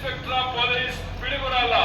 Inspector of police Piduguralla.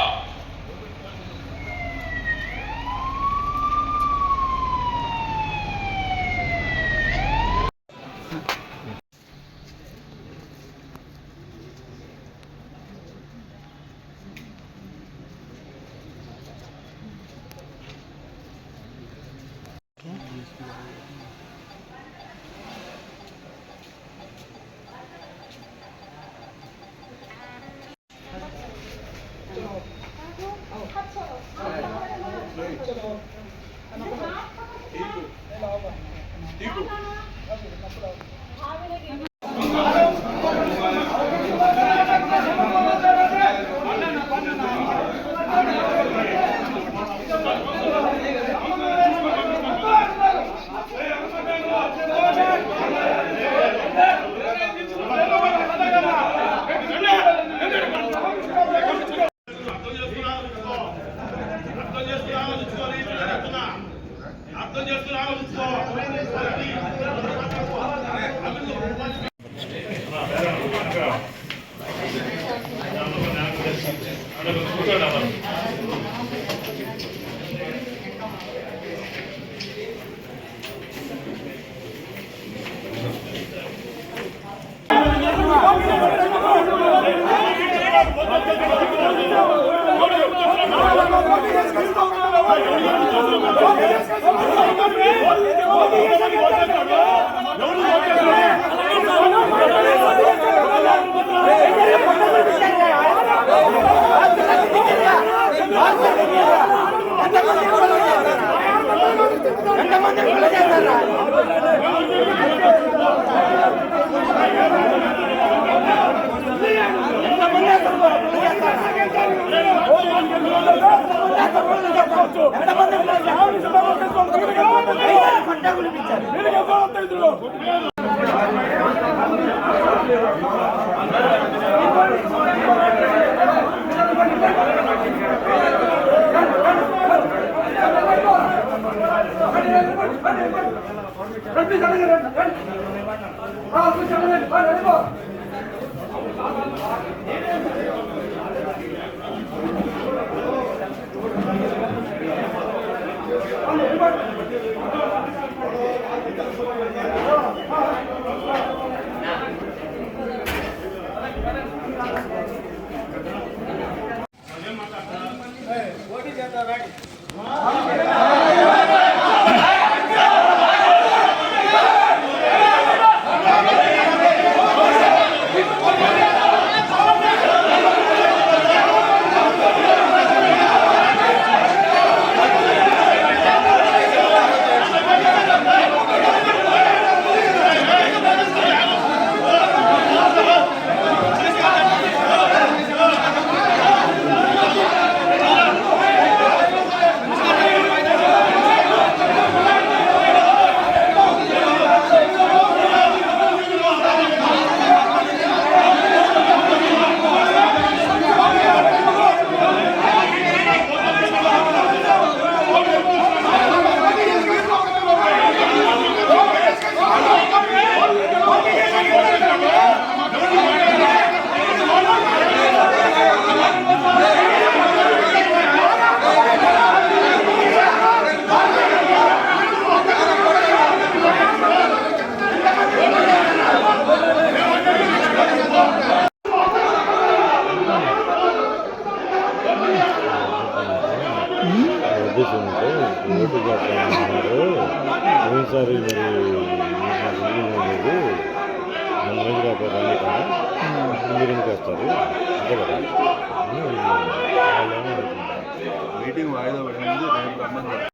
Meeting వాయిదా పడింది.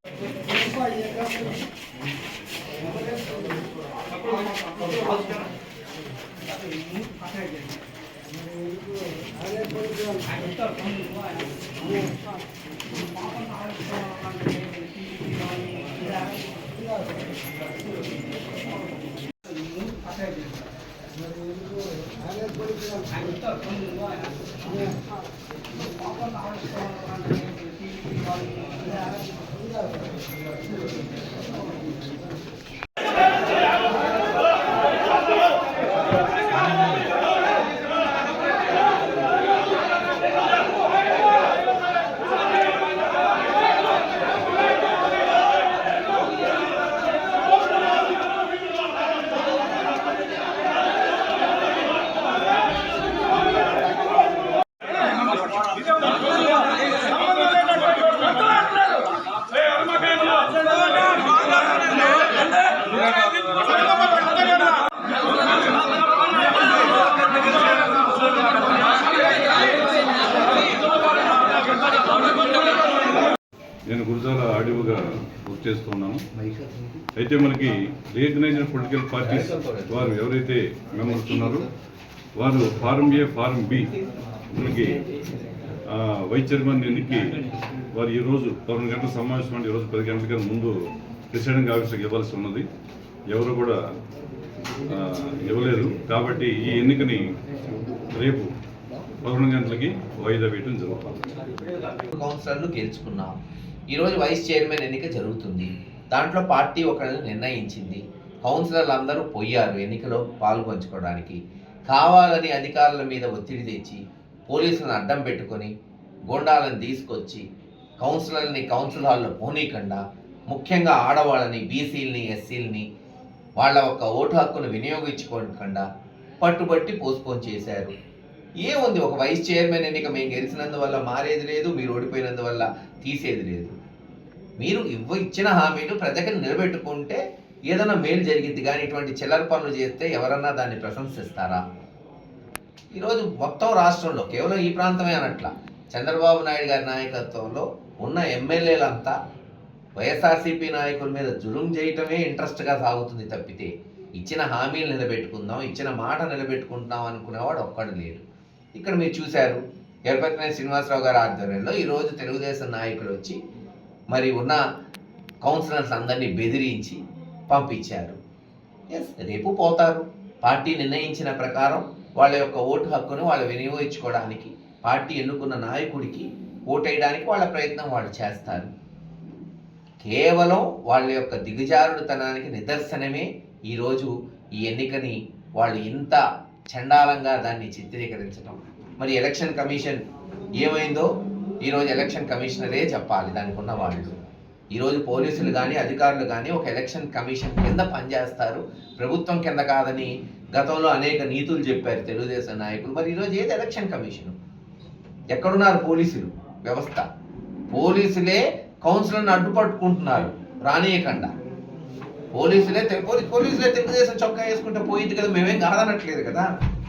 ఏవోగా work చేస్తున్నాను. అయితే మనకి రికగ్నైజ్డ్ పొలిటికల్ పార్టీస్ వారు ఎవరైతే మెంబర్స్ ఉన్నారో వారు ఫారం ఏ ఫారం బి మనకి వైస్ చైర్మన్ ఎన్నికకి వారు ఈరోజు 11 గంటల సమావేశం అంటే ఈరోజు 10 గంటల కన్నా ముందు ప్రెసిడెంట్ ఆఫీస్కి ఇవ్వాల్సి ఉన్నది. ఎవరు కూడా ఇవ్వలేదు. కాబట్టి ఈ ఎన్నికని రేపు 11 గంటలకి వాయిదా వేయడం జరుగుతుంది. కౌన్సిలర్లు గెలుచుకున్నాం. ఈరోజు వైస్ చైర్మన్ ఎన్నిక జరుగుతుంది. దాంట్లో పార్టీ ఒకరిని నిర్ణయించింది. కౌన్సిలర్లు అందరూ పోయారు ఎన్నికలో పాల్పంచుకోవడానికి. కావాలని అధికారుల మీద ఒత్తిడి తెచ్చి పోలీసులను అడ్డం పెట్టుకొని గోండాలను తీసుకొచ్చి కౌన్సిలర్ని కౌన్సిల్ హాల్లో పోనీకుండా, ముఖ్యంగా ఆడవాళ్ళని, బీసీలని, ఎస్సీలని వాళ్ళ ఒక్క ఓటు హక్కును వినియోగించుకోకుండా పట్టుబట్టి పోస్ట్పోన్ చేశారు. ఏముంది, ఒక వైస్ చైర్మన్ ఎన్నిక మేము గెలిచినందువల్ల మారేది లేదు, మీరు ఓడిపోయినందువల్ల తీసేది లేదు. మీరు ఇచ్చిన హామీలు ప్రజలకు నిలబెట్టుకుంటే ఏదైనా మేలు జరిగింది. కానీ ఇటువంటి చిల్లర పనులు చేస్తే ఎవరన్నా దాన్ని ప్రశంసిస్తారా? ఈరోజు మొత్తం రాష్ట్రంలో కేవలం ఈ ప్రాంతమే అనట్లా, చంద్రబాబు నాయుడు గారి నాయకత్వంలో ఉన్న ఎమ్మెల్యేలంతా వైఎస్ఆర్సీపీ నాయకుల మీద జులుం చేయటమే ఇంట్రెస్ట్గా సాగుతుంది తప్పితే ఇచ్చిన హామీలు నిలబెట్టుకుందాం, ఇచ్చిన మాట నిలబెట్టుకుంటాం అనుకునేవాడు ఒక్కడు లేడు. ఇక్కడ మీరు చూశారు, ఎర్రపతినేని శ్రీనివాసరావు గారి ఆధ్వర్యంలో ఈరోజు తెలుగుదేశం నాయకులు వచ్చి మరి ఉన్న కౌన్సిలర్స్ అందరినీ బెదిరించి పంపించారు. రేపు పోతారు. పార్టీ నిర్ణయించిన ప్రకారం వాళ్ళ యొక్క ఓటు హక్కును వాళ్ళు వినియోగించుకోవడానికి, పార్టీ ఎన్నుకున్న నాయకుడికి ఓటేయడానికి వాళ్ళ ప్రయత్నం వాళ్ళు చేస్తారు. కేవలం వాళ్ళ యొక్క దిగజారుడుతనానికి నిదర్శనమే ఈరోజు ఈ ఎన్నికని వాళ్ళు ఇంత చండాలంగా దాన్ని చిత్రీకరించడం. మరి ఎలక్షన్ కమిషన్ ఏమైందో ఈరోజు ఎలక్షన్ కమిషనరే చెప్పాలి దానికి ఉన్న వాళ్ళు. ఈరోజు పోలీసులు కానీ అధికారులు కానీ ఒక ఎలక్షన్ కమిషన్ కింద పనిచేస్తారు, ప్రభుత్వం కింద కాదని గతంలో అనేక నీతులు చెప్పారు తెలుగుదేశం నాయకులు. మరి ఈరోజు ఏది ఎలక్షన్ కమిషను? ఎక్కడున్నారు పోలీసులు వ్యవస్థ? పోలీసులే కౌన్సిలర్ని అడ్డుపట్టుకుంటున్నారు రానియకుండా. పోలీసులే తెలుగుదేశం చొక్కా వేసుకుంటే పోయింది కదా, మేమేం కాదనట్లేదు కదా.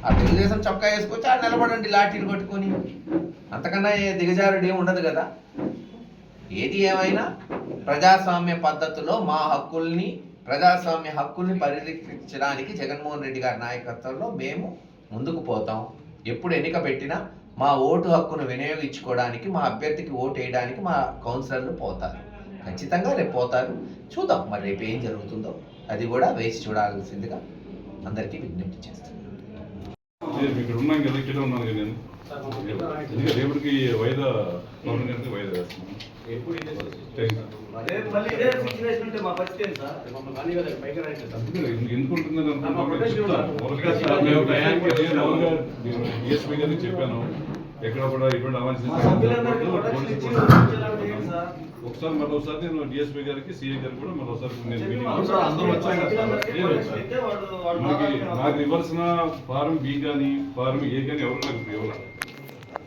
ఆ తెలుగుదేశం చొక్కా వేసుకొచ్చి ఆ నిలబడండి లాఠీలు పట్టుకొని, అంతకన్నా దిగజారుడు ఏమి ఉండదు కదా. ఏది ఏమైనా ప్రజాస్వామ్య పద్ధతిలో మా హక్కుల్ని, ప్రజాస్వామ్య హక్కుల్ని పరిరక్షించడానికి జగన్మోహన్ రెడ్డి గారి నాయకత్వంలో మేము ముందుకు పోతాం. ఎప్పుడు ఎన్నిక పెట్టినా మా ఓటు హక్కును వినియోగించుకోవడానికి, మా అభ్యర్థికి ఓటు వేయడానికి మా కౌన్సిలర్లు పోతారు. ఖచ్చితంగా రేపు పోతారు. చూద్దాం మరి రేపు ఏం జరుగుతుందో, అది కూడా వేసి చూడాల్సిందిగా అందరికీ విజ్ఞప్తి చేస్తాను. ఇక్కడ ఉన్నాం కదా, ఇక్కడ ఉన్నాను కదా నేను. రేపటికి వాయిదా 11 గంటలకు వాయిదా వేస్తున్నాను. ఎందుకుంటుందని డిఎస్పీ గారికి చెప్పాను, ఎక్కడ కూడా ఇటువంటి ఒకసారి మరోసారి నేను డిఎస్పీ గారికి, సిఐ గారికి కూడా మరోసారి నాకు ఇవ్వాల్సిన ఫారం బి కానీ ఫారం ఏ కానీ ఎవరు నాకు ఇవ్వాలి.